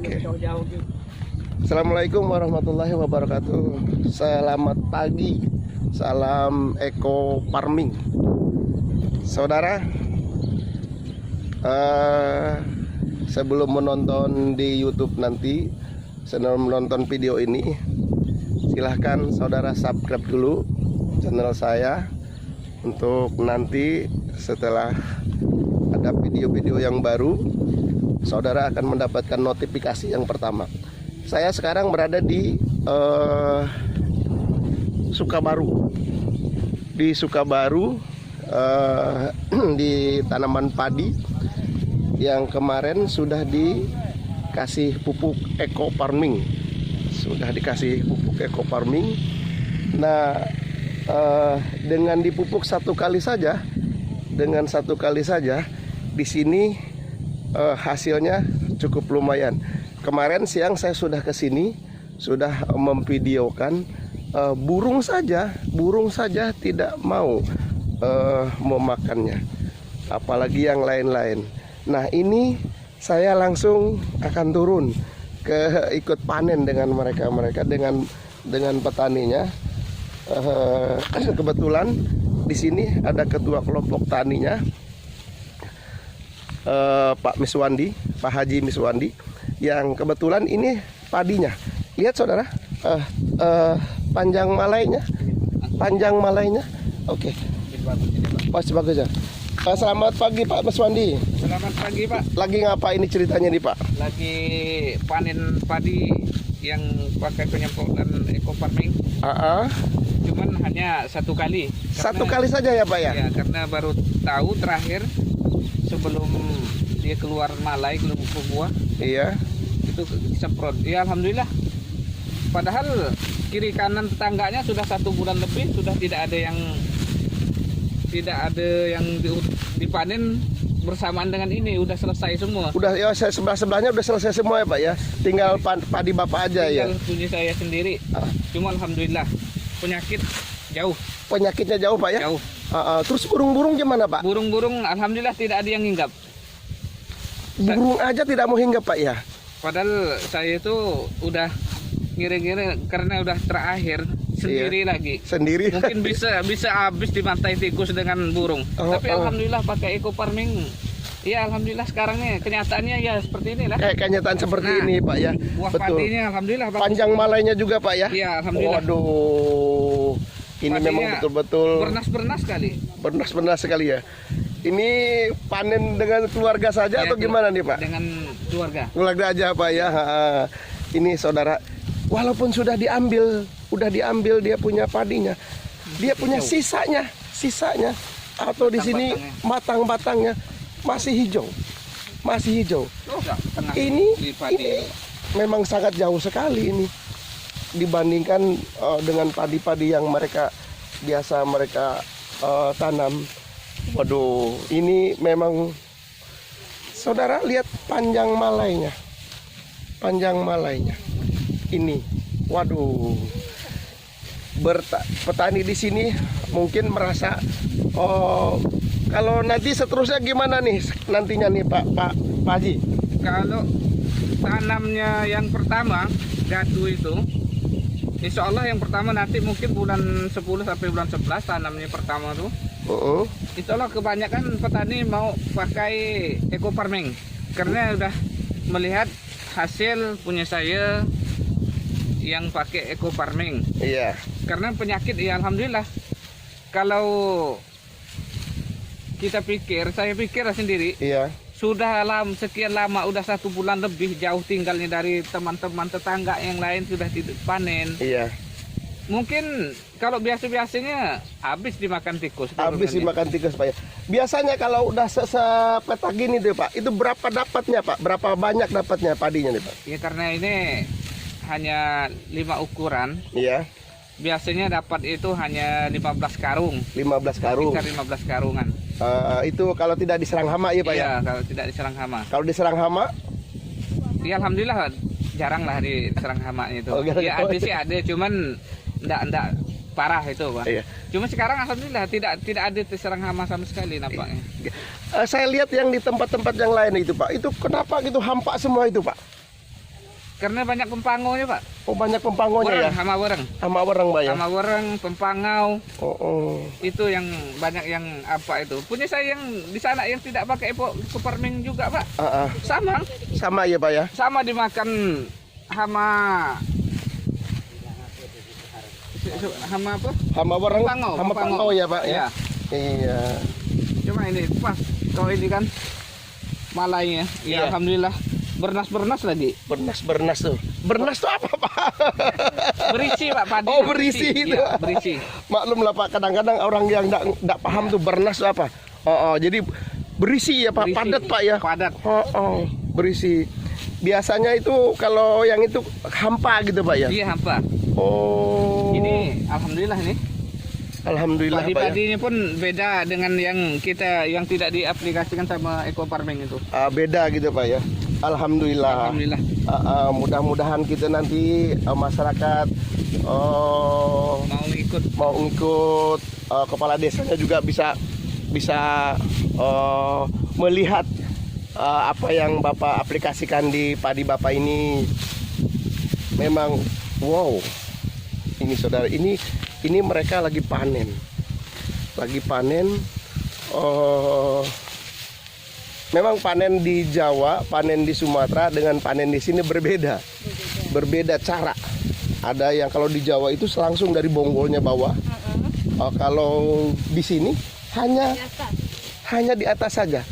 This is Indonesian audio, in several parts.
Oke. Assalamualaikum warahmatullahi wabarakatuh. Selamat pagi. Salam Eco Farming. Saudara, sebelum menonton di YouTube nanti, sebelum menonton video ini, silahkan saudara subscribe dulu channel saya, untuk nanti setelah ada video-video yang baru, saudara akan mendapatkan notifikasi yang pertama. Saya sekarang berada di Sukabaru. Di Sukabaru, di tanaman padi yang kemarin sudah dikasih pupuk eco farming. Sudah dikasih pupuk eco farming. Nah, dengan dipupuk satu kali saja, di sini hasilnya cukup lumayan. Kemarin siang saya sudah ke sini, sudah memvideokan burung saja tidak mau memakannya, apalagi yang lain-lain. Nah, ini saya langsung akan turun ke ikut panen dengan mereka dengan petaninya. Kebetulan di sini ada ketua kelompok taninya, Pak Haji Miswandi, yang kebetulan ini padinya. Lihat saudara, panjang malainya, oke. Masih bagus ya. Selamat pagi Pak Miswandi. Selamat pagi Pak. Lagi ngapa ini ceritanya nih Pak? Lagi panen padi yang pakai penyemprotan eco farming. Cuman hanya satu kali. Satu kali saja ya Pak ya? Ya, karena baru tahu terakhir sebelum dia keluar malai, keluar buah. Iya. Itu semprot. Ya alhamdulillah. Padahal kiri kanan tetangganya sudah 1 bulan lebih, sudah tidak ada yang dipanen bersamaan dengan ini. Udah selesai semua. Udah ya, sebelahnya udah selesai semua ya Pak ya. Tinggal padi Bapak aja. Tinggal ya. punya saya sendiri. Cuma alhamdulillah penyakit jauh. Penyakitnya jauh Pak ya? Jauh. Terus burung-burung gimana Pak? Burung-burung alhamdulillah tidak ada yang hinggap. Burung aja tidak mau hinggap Pak ya? Padahal saya itu udah ngira-ngira karena udah terakhir sendiri lagi. Sendiri. Mungkin bisa habis dimantai tikus dengan burung. Tapi alhamdulillah pakai eco farming. Ya alhamdulillah sekarang nih kenyataannya ya seperti inilah. Kayak kenyataan seperti ini Pak ya. Buah betul. padinya alhamdulillah bagus. Panjang malainya juga Pak ya? Iya alhamdulillah. Waduh. Ini Padinya memang betul-betul bernas-bernas sekali. Bernas-bernas sekali ya. Ini panen dengan keluarga saja atau gimana nih Pak? Dengan keluarga. Keluarga aja Pak ya. Ini saudara, walaupun sudah diambil dia punya padinya, dia punya sisanya atau di sini batang-batangnya masih hijau. Ini memang sangat jauh sekali ini dibandingkan dengan padi-padi yang biasa mereka tanam. Waduh, ini memang saudara lihat panjang malainya. Ini, waduh. Petani di sini mungkin merasa, kalau nanti seterusnya gimana nih nantinya nih Pak Haji? Kalau tanamnya yang pertama gadu itu, insya Allah yang pertama nanti mungkin bulan 10 sampai bulan 11 tanamnya pertama tuh. Insya Allah kebanyakan petani mau pakai eco farming karena udah melihat hasil punya saya yang pakai eco farming. Iya. Karena penyakit ya alhamdulillah. Kalau saya pikir sendiri. Iya. Sudah sekian lama, udah 1 bulan lebih jauh tinggalnya dari teman-teman tetangga yang lain sudah tidak panen. Iya. Mungkin kalau biasanya habis dimakan tikus. Habis dimakan tikus Pak ya. Biasanya kalau udah sepeta gini deh Pak, itu berapa dapatnya Pak? Berapa banyak dapatnya padinya nih Pak? Ya karena ini hanya 5 ukuran. Iya. Biasanya dapat itu hanya 15 karung. 15 karung. Sekitar 15 karungan. Itu kalau tidak diserang hama ya Pak ya? Iya, kalau tidak diserang hama. Kalau diserang hama? Ya alhamdulillah jarang lah diserang hama itu. Ya ada cuman enggak parah itu Pak. Iya. Cuma sekarang alhamdulillah tidak ada diserang hama sama sekali nampaknya. Saya lihat yang di tempat-tempat yang lain itu Pak, itu kenapa gitu hampa semua itu Pak? Karena banyak pempangaunya Pak. Oh, banyak pempangonya ya? Hama wereng. Hama wereng, Pak ya? Hama wereng, pempangau. Oh. Itu yang banyak yang apa itu. Punya saya yang di sana yang tidak pakai farming juga Pak. Sama. Sama ya Pak ya? Sama dimakan hama apa? Hama wereng. Pempangau. Hama pempangau ya Pak ya? Iya. Cuma ini pas kalau ini kan malaynya. Iya. Ya alhamdulillah. Bernas lagi. Bernas tuh. Bernas tuh apa Pak? Berisi Pak, padi. Oh, berisi itu. Ya, berisi. Maklum lah Pak, kadang-kadang orang yang enggak paham tuh bernas tuh apa. Jadi berisi ya Pak, Berisi. padat Pak ya. Padat. Berisi. Biasanya itu kalau yang itu hampa gitu Pak ya. Iya, hampa. Oh. Ini alhamdulillah nih. Alhamdulillah Pak ya. Padi-padinya pun beda dengan yang kita yang tidak diaplikasikan sama eco farming itu. Beda gitu Pak ya. Alhamdulillah. Alhamdulillah. Mudah-mudahan kita nanti masyarakat mau ngikut kepala desanya juga bisa melihat apa yang Bapak aplikasikan di padi Bapak ini. Memang wow. Ini saudara, ini mereka lagi panen. Memang panen di Jawa, panen di Sumatera dengan panen di sini berbeda cara. Ada yang kalau di Jawa itu langsung dari bonggolnya bawah. Kalau di sini hanya di atas saja.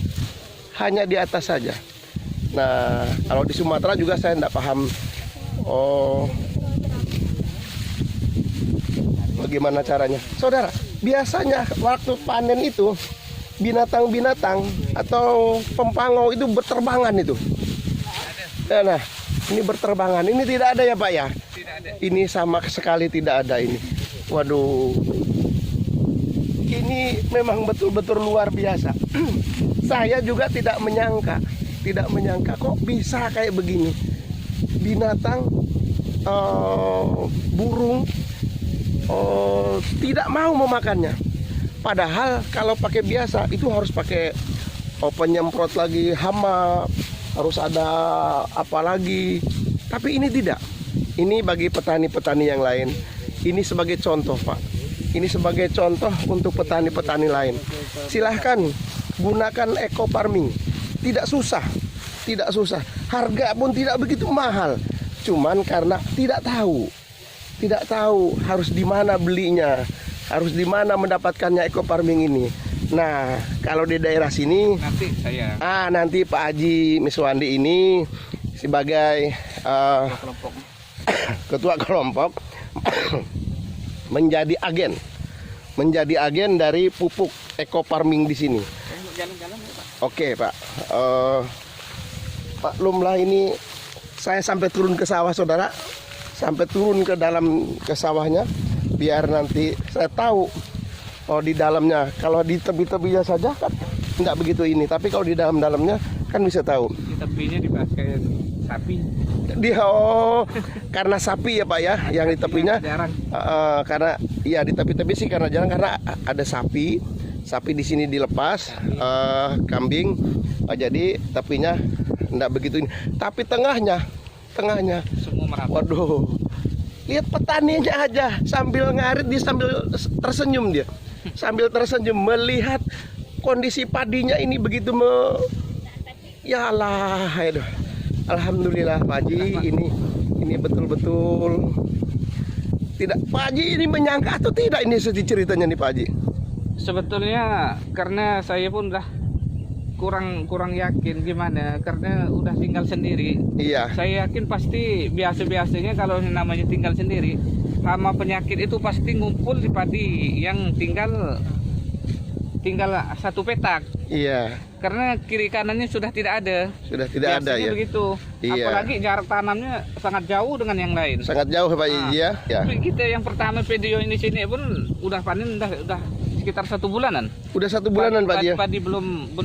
Nah, kalau di Sumatera juga saya tidak paham. Bagaimana caranya, saudara? Biasanya waktu panen itu binatang-binatang atau pempangau itu berterbangan itu. Nah, ini berterbangan. Ini tidak ada ya Pak ya? Tidak ada. Ini sama sekali tidak ada ini. Waduh. Ini memang betul-betul luar biasa. Saya juga tidak menyangka kok bisa kayak begini. Binatang, burung tidak mau memakannya. Padahal kalau pakai biasa itu harus pakai penyemprot lagi hama, harus ada apa lagi. Tapi ini tidak. Ini bagi petani-petani yang lain. Ini sebagai contoh Pak. Ini sebagai contoh untuk petani-petani lain. Silahkan gunakan eco farming. Tidak susah. Harga pun tidak begitu mahal. Cuman karena tidak tahu harus di mana belinya, harus di mana mendapatkannya eco farming ini. Nah, kalau di daerah sini nanti Pak Haji Miswandi ini sebagai ketua kelompok menjadi agen dari pupuk eco farming di sini. Oke Pak. Pak Lumlah ini saya sampai turun ke sawah saudara. Sampai turun ke sawahnya biar nanti saya tahu di dalamnya. Kalau di tepi-tepinya saja kan tidak begitu ini, tapi kalau di dalamnya kan bisa tahu. Di tepinya dipakai sapi. Karena sapi ya Pak ya, yang di tepinya jarang. Karena ya di tepi-tepi sih karena jarang, karena ada sapi di sini dilepas, kambing, jadi tepinya tidak begitu ini. Tapi tengahnya semua merata. Waduh, lihat petaninya aja sambil ngarit, dia sambil tersenyum melihat kondisi padinya ini begitu ya Allah, aduh. Alhamdulillah Pak Haji, ini betul-betul tidak. Pak Haji ini menyangka atau tidak ini ceritanya nih Pak Haji? Sebetulnya karena saya pun udah kurang yakin gimana, karena udah tinggal sendiri. Iya. Saya yakin pasti biasanya kalau namanya tinggal sendiri, hama penyakit itu pasti ngumpul di padi yang tinggal satu petak. Iya. Karena kiri kanannya sudah tidak ada. Biasanya ya. Begitu. Iya. Apalagi jarak tanamnya sangat jauh dengan yang lain. Sangat jauh Pak Haji ya. Tapi kita yang pertama video ini sini pun udah panen udah sekitar 1 bulanan. Udah 1 bulanan Pak Haji ya. Padi belum.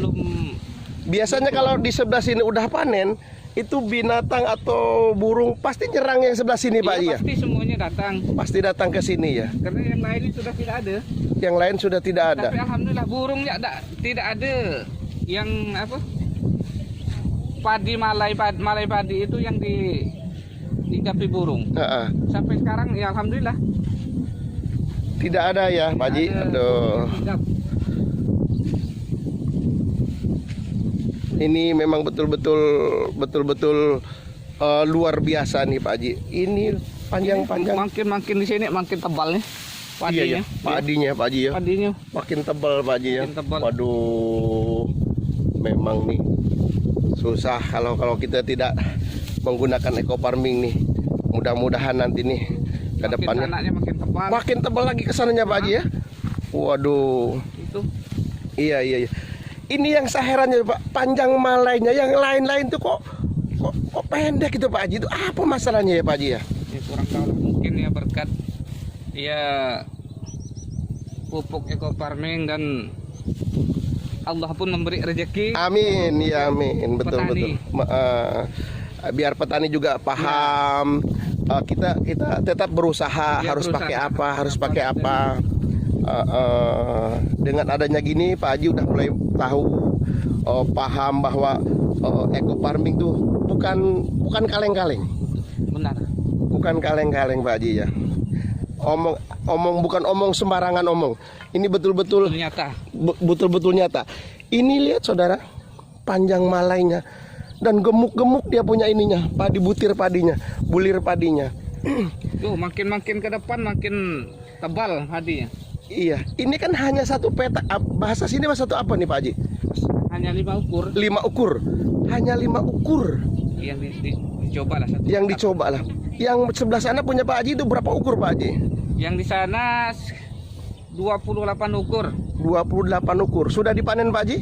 Biasanya kalau di sebelah sini udah panen, itu binatang atau burung pasti nyerang yang sebelah sini Pak Haji ya. Pasti semuanya datang. Pasti datang ke sini ya. Karena yang lain sudah tidak ada. Yang lain sudah tidak ada. Tapi alhamdulillah burungnya tidak ada yang apa? Malai padi itu yang hinggapi burung. Sampai sekarang ya alhamdulillah tidak ada ya Pak Haji. Aduh. Ini memang betul-betul luar biasa nih Pak Haji. Ini panjang-panjang. Makin di sini makin tebalnya. Padinya. Iya, ya. Padinya Pak Haji ya. Padinya Makin tebal Pak Haji ya. makin tebal. Waduh. Memang nih susah kalau kita tidak menggunakan eco farming nih. Mudah-mudahan nanti nih ke depannya makin tebal. Makin tebal lagi kesannya Pak Haji ya. Waduh. Itu. Iya. Ini yang saya herannya Pak, panjang malainya, yang lain-lain tuh kok pendek gitu Pak Haji. Itu apa masalahnya ya Pak Haji ya? Ya kurang tahu mungkin ya berkat ya pupuk eco farming dan Allah pun memberi rezeki. Amin, ya amin, betul. Biar petani juga paham. Kita tetap berusaha, harus pakai apa. Dengan adanya gini Pak Haji udah mulai tahu, paham bahwa eco farming tuh bukan kaleng-kaleng. Benar. Bukan kaleng-kaleng Pak Haji ya. Bukan omong sembarangan omong. Ini betul-betul nyata. Betul-betul nyata. Ini lihat saudara, panjang malainya dan gemuk-gemuk dia punya ininya, bulir padinya. Tuh makin ke depan makin tebal padinya. Iya, ini kan hanya satu petak. Bahasa sini satu apa nih Pak Haji? Hanya 5 ukur. 5 ukur. Hanya 5 ukur. Yang dicoba lah satu. Yang dicoba lah. Yang sebelah sana punya Pak Haji itu berapa ukur Pak Haji? Yang di sana 28 ukur. 28 ukur. Sudah dipanen Pak Haji?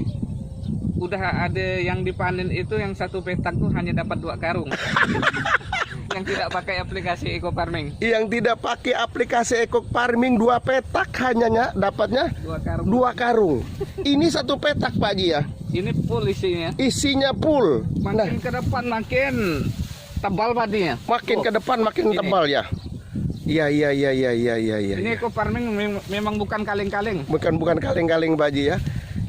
Udah ada yang dipanen itu, yang satu petak tuh hanya dapat 2 karung. Yang tidak pakai aplikasi eco farming. Yang tidak pakai aplikasi eco farming 2 petak hanya dapatnya 2 karung. Ini satu petak Pak Haji ya. Ini full isinya. Isinya full. Makin ke depan makin tebal padinya. Makin ke depan makin tebal ya. Iya. Ini eco farming memang bukan kaleng-kaleng. Bukan kaleng-kaleng Pak Haji ya.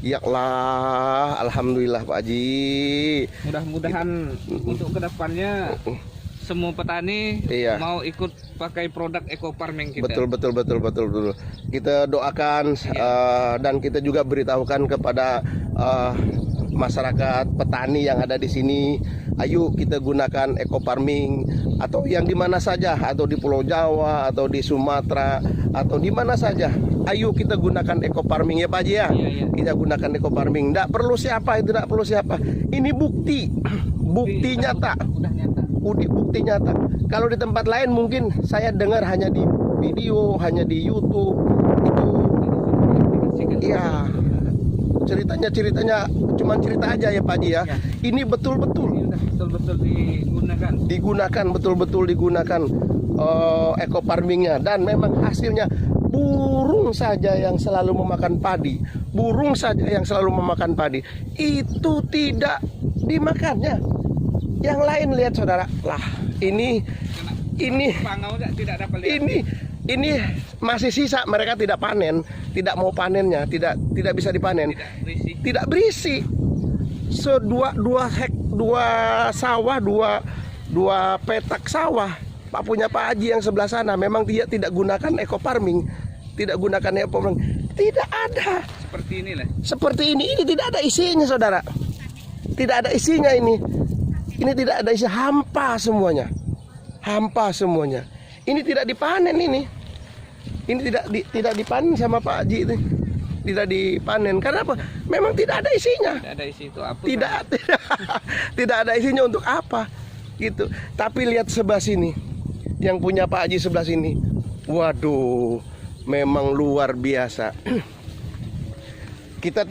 Ya Allah, alhamdulillah Pak Haji. Mudah-mudahan untuk kedepannya semua petani mau ikut pakai produk eco farming kita. Betul. Kita doakan dan kita juga beritahukan kepada masyarakat petani yang ada di sini. Ayo kita gunakan eco farming, atau yang di mana saja, atau di Pulau Jawa, atau di Sumatera, atau di mana saja. Ayo kita gunakan eco farming ya Pak Haji ya. Iya. Kita gunakan eco farming. Tidak perlu siapa. Ini bukti nyata. Bukti nyata. Kalau di tempat lain mungkin saya dengar hanya di video, hanya di YouTube. Itu iya. Ceritanya cuma cerita aja ya Pak Haji ya. Ini betul-betul digunakan eco farmingnya, dan memang hasilnya burung saja yang selalu memakan padi. Itu tidak dimakannya. Yang lain lihat saudara, lah ini ini masih sisa, mereka tidak panen, tidak mau panennya, tidak bisa dipanen, tidak berisi. Dua petak sawah Pak punya Pak Haji yang sebelah sana, memang dia tidak gunakan eco farming, tidak ada. Seperti ini tidak ada isinya saudara, tidak ada isinya ini tidak ada isi, hampa semuanya. Ini tidak dipanen ini tidak dipanen sama Pak Haji ini. Tidak dipanen karena apa? Memang tidak ada isinya. Tidak ada isi itu apa? Tidak ada isinya untuk apa gitu. Tapi lihat sebelah sini, yang punya Pak Haji sebelah sini. Waduh, memang luar biasa. Kita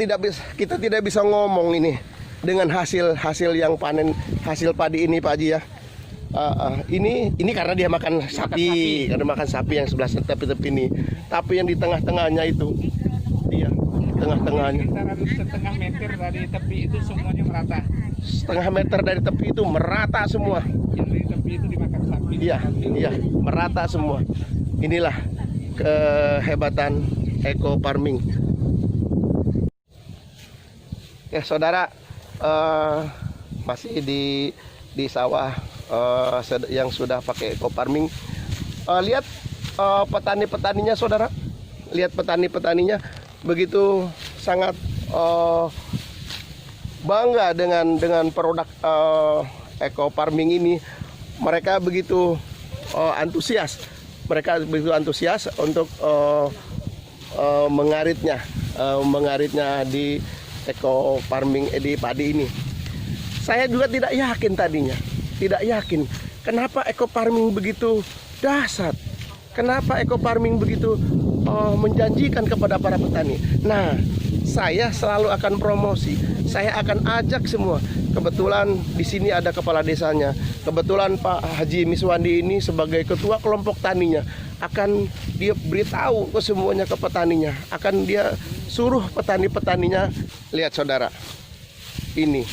tidak bisa ngomong ini dengan hasil yang panen, hasil padi ini Pak Haji ya. Ini karena dia makan sapi, yang sebelah tepi ini. Tapi yang di tengah-tengahnya itu, dia tengah-tengahnya. Setengah meter dari tepi itu semuanya merata. Setengah meter dari tepi itu merata semua. Yang dari tepi itu dimakan sapi. Iya, merata semua. Inilah kehebatan eco farming. Ya saudara, masih di sawah yang sudah pakai eco farming. Lihat petani-petaninya saudara, lihat petani-petaninya begitu sangat bangga dengan produk eco farming ini. Mereka begitu antusias, untuk mengaritnya di eco farming di padi ini. Saya juga tidak yakin kenapa eco farming begitu dahsyat, kenapa eco farming begitu menjanjikan kepada para petani. Nah, saya selalu akan promosi, saya akan ajak semua. Kebetulan di sini ada kepala desanya, kebetulan Pak Haji Miswandi ini sebagai ketua kelompok taninya, akan dia beritahu ke semuanya, ke petaninya, akan dia suruh petani-petaninya. Lihat saudara, ini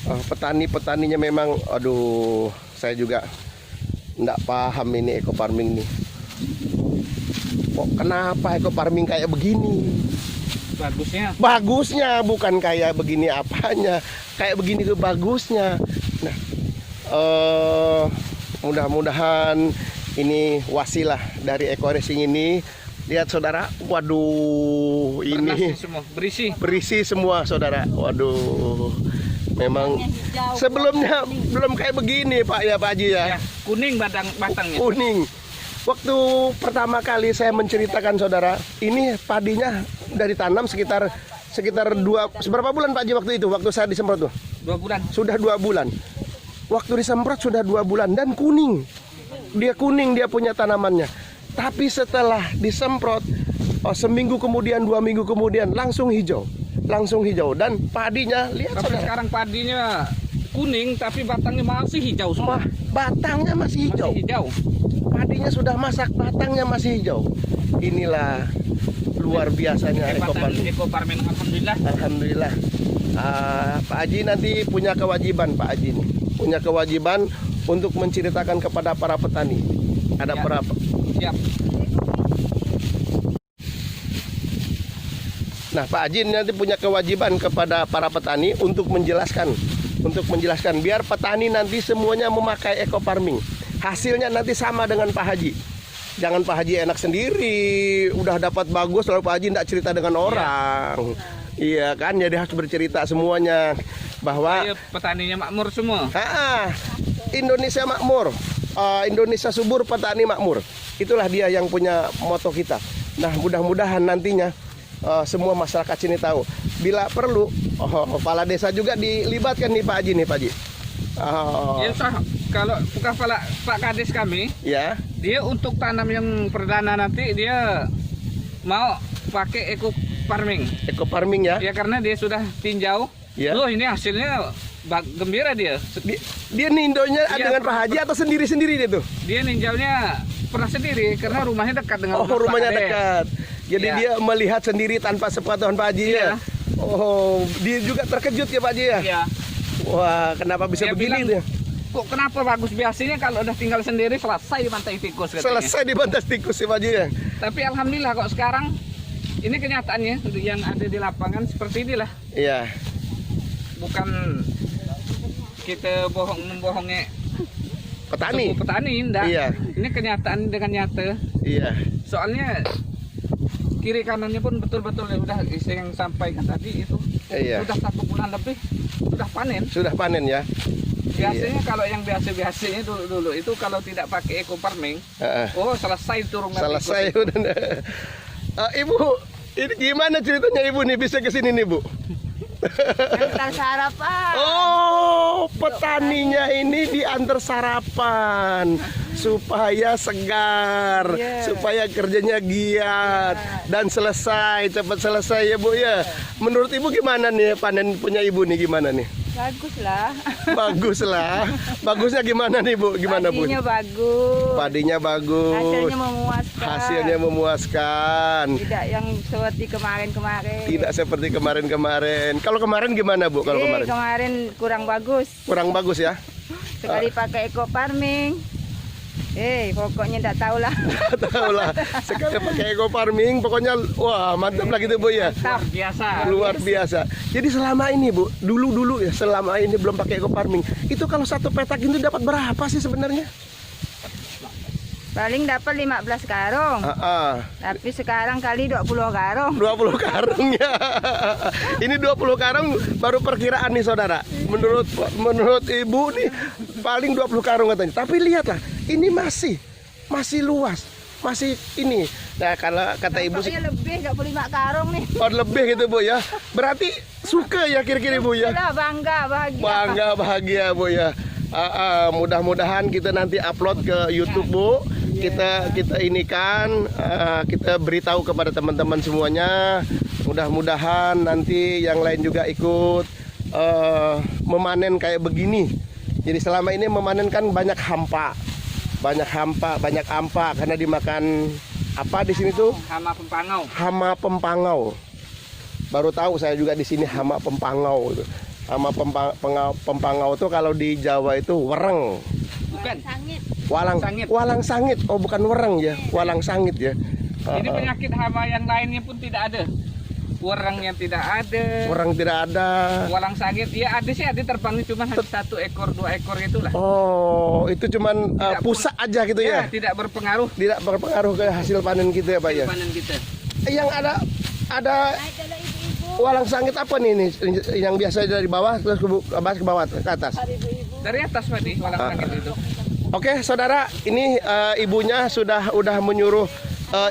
petani-petaninya memang, aduh, saya juga enggak paham ini eco farming nih. Kok kenapa eco farming kayak begini? Bagusnya bukan kayak begini apanya, kayak begini tuh bagusnya. Nah, mudah-mudahan ini wasilah dari eco racing ini. Lihat saudara, waduh, ini berisi semua saudara. Waduh, memang sebelumnya belum kayak begini Pak ya, Pak Haji ya. Kuning batangnya. Kuning. Waktu pertama kali saya menceritakan saudara, ini padinya dari tanam sekitar seberapa bulan Pak Haji waktu itu? Waktu saya disemprot tuh? 2 bulan. Sudah 2 bulan. Waktu disemprot sudah 2 bulan dan kuning. Dia kuning, dia punya tanamannya. Tapi setelah disemprot, seminggu kemudian, 2 minggu kemudian langsung hijau. Dan padinya lihat tapi saudara. Sekarang padinya kuning tapi batangnya masih hijau semua. Batangnya masih hijau. Padinya sudah masak, batangnya masih hijau. Inilah luar biasanya eco farming. Alhamdulillah. Pak Haji nanti punya kewajiban, Pak Haji ini punya kewajiban untuk menceritakan kepada para petani. Ada berapa? Siap. Nah, Pak Haji nanti punya kewajiban kepada para petani untuk menjelaskan biar petani nanti semuanya memakai eco farming. Hasilnya nanti sama dengan Pak Haji. Jangan Pak Haji enak sendiri, udah dapat bagus lalu Pak Haji tidak cerita dengan orang. Iya kan, jadi harus bercerita semuanya bahwa petaninya makmur semua. Indonesia makmur, Indonesia subur, petani makmur. Itulah dia yang punya moto kita. Nah, mudah-mudahan nantinya semua masyarakat sini tahu. Bila perlu, kepala desa juga dilibatkan nih Pak Haji nih Pak Haji. Kalau bukan Pak Kades kami, ya, dia untuk tanam yang perdana nanti dia mau pakai eco farming. Eco farming ya? Ya karena dia sudah tinjau. Ya. Loh ini hasilnya gembira dia. Dia nindonya dengan Pak Haji atau sendiri-sendiri dia tuh? Dia ninjaunya pernah sendiri karena rumahnya dekat dengan rumahnya dekat. Jadi ya, dia melihat sendiri tanpa sepengetahuan Pak Haji ya. Dia juga terkejut ya Pak Haji ya? Iya. Wah, kenapa bisa dia begini bilang, dia? Kok kenapa bagus, biasanya kalau udah tinggal sendiri selesai dibantai tikus katanya. Selesai dibantai tikus ya Pak Haji ya. Tapi alhamdulillah kok sekarang ini kenyataannya yang ada di lapangan seperti inilah. Iya. Bukan kita membohongi petani, enggak. Iya. Ini kenyataan dengan nyata. Iya. Soalnya kiri kanannya pun betul-betul udah yang sampaikan tadi itu. Iya. Sudah 1 bulan lebih sudah panen. Sudah panen ya. Biasanya kalau yang biasa-biasanya dulu itu kalau tidak pakai eco farming, selesai turun. Selesai udah. Ibu, ini gimana ceritanya Ibu nih bisa ke sini nih Bu? Antar sarapan. Petaninya ini diantar sarapan supaya segar, supaya kerjanya giat dan cepat selesai ya Bu ya. Menurut Ibu gimana nih panen punya Ibu nih, gimana nih? Bagus lah. Bagus lah. Bagusnya gimana nih Bu? Gimana Bu? Padinya bagus. Padinya bagus. Hasilnya memuaskan. Hasilnya memuaskan. Tidak yang seperti kemarin-kemarin. Tidak seperti kemarin-kemarin. Kalau kemarin gimana Bu? Kalau kemarin? Kemarin kurang bagus. Kurang bagus ya. Sekali pakai eco farming. Pokoknya enggak tahu lah. Tahu lah. Sekali pakai eco farming, pokoknya wah mantap lah gitu Bu ya. Mantap, biasa. Luar biasa. Jadi selama ini Bu, dulu ya, selama ini belum pakai eco farming, itu kalau satu petak itu dapat berapa sih sebenarnya? Paling dapat 15 karung. Tapi sekarang kali 20 karung. 20 karung ya. Ini 20 karung baru perkiraan nih saudara. Menurut ibu nih paling 20 karung katanya. Tapi lihatlah, ini masih luas. Masih ini. Nah, kalau kata ibu sih lebih 25 karung nih. Oh, lebih gitu Bu ya. Berarti suka ya kira-kira Bu ya. Bangga, bahagia. Bangga, bahagia Bu ya. Mudah-mudahan kita nanti upload ke YouTube Bu. Kita inikan, kita beritahu kepada teman-teman semuanya. Mudah-mudahan nanti yang lain juga ikut memanen kayak begini. Jadi selama ini memanen kan banyak hampa, banyak ampa karena dimakan apa di sini tuh? Hama pempangau. Hama pempangau. Baru tahu saya juga di sini hama pempangau. Hama pempangau tuh kalau di Jawa itu wereng. Bukan. Walang sangit. Oh, bukan wereng ya, walang sangit ya. Jadi penyakit hama yang lainnya pun tidak ada. Wereng yang tidak ada. Wereng tidak ada. Walang sangit ya ada sih, ada terbangnya cuma hanya 1 ekor 2 ekor itulah. Oh, itu cuman pusat aja gitu ya. Tidak berpengaruh. Tidak berpengaruh ke hasil panen kita ya Pak ya. Panen kita. Yang ada walang sangit apa nih ini? Yang biasa dari bawah terus ke bawah ke atas. Dari atas Pak di walang sangit itu. Oke, saudara, ini ibunya udah menyuruh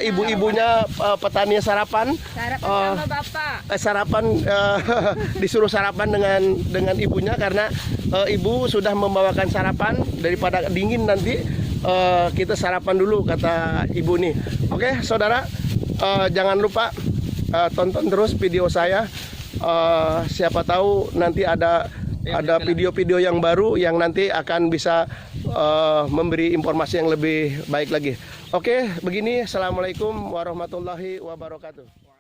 ibu-ibunya petani sarapan. Sarapan sama Bapak. Sarapan disuruh sarapan dengan ibunya karena ibu sudah membawakan sarapan daripada dingin nanti kita sarapan dulu kata ibu nih. Oke, saudara, jangan lupa tonton terus video saya. Siapa tahu nanti ada video-video yang baru yang nanti akan bisa memberi informasi yang lebih baik lagi. Oke, begini. Assalamualaikum warahmatullahi wabarakatuh.